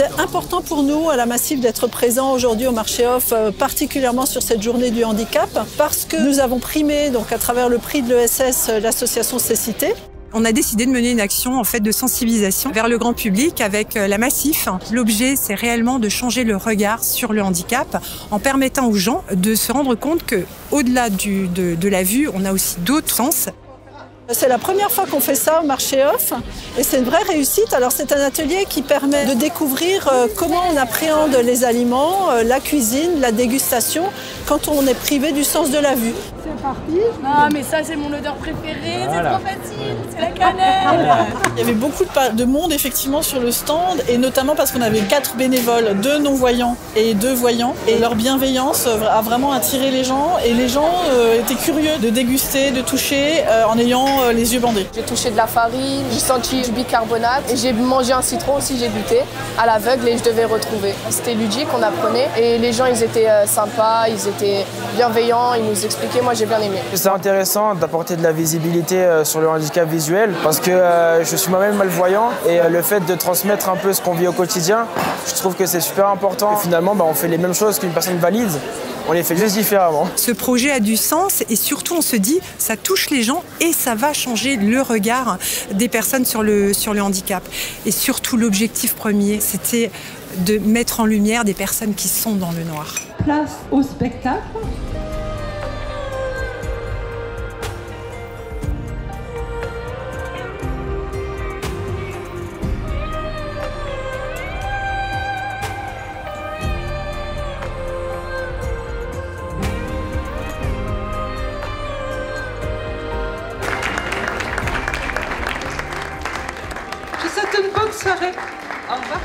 C'était important pour nous, à la Massif, d'être présents aujourd'hui au marché off, particulièrement sur cette journée du handicap, parce que nous avons primé, donc à travers le prix de l'ESS, l'association Cécité. On a décidé de mener une action en fait de sensibilisation vers le grand public avec la Massif. L'objet, c'est réellement de changer le regard sur le handicap en permettant aux gens de se rendre compte que, au-delà de la vue, on a aussi d'autres sens. C'est la première fois qu'on fait ça au marché off et c'est une vraie réussite. Alors c'est un atelier qui permet de découvrir comment on appréhende les aliments, la cuisine, la dégustation quand on est privé du sens de la vue. C'est parti. Ah mais ça c'est mon odeur préférée, voilà. C'est trop facile, c'est la cannelle. Il y avait beaucoup de monde effectivement sur le stand et notamment parce qu'on avait 4 bénévoles, 2 non-voyants et 2 voyants et leur bienveillance a vraiment attiré les gens et les gens étaient curieux de déguster, de toucher en ayant les yeux bandés. J'ai touché de la farine, j'ai senti du bicarbonate et j'ai mangé un citron aussi, j'ai goûté à l'aveugle et je devais retrouver. C'était ludique, on apprenait et les gens ils étaient sympas, ils étaient bienveillants, ils nous expliquaient, moi j'ai bien aimé. C'est intéressant d'apporter de la visibilité sur le handicap visuel parce que je suis moi-même malvoyant et le fait de transmettre un peu ce qu'on vit au quotidien, je trouve que c'est super important. Et finalement, on fait les mêmes choses qu'une personne valide. On les fait juste différemment. Ce projet a du sens et surtout on se dit ça touche les gens et ça va changer le regard des personnes sur le handicap. Et surtout l'objectif premier, c'était de mettre en lumière des personnes qui sont dans le noir. Place au spectacle. Je vous souhaite une bonne soirée. Au revoir.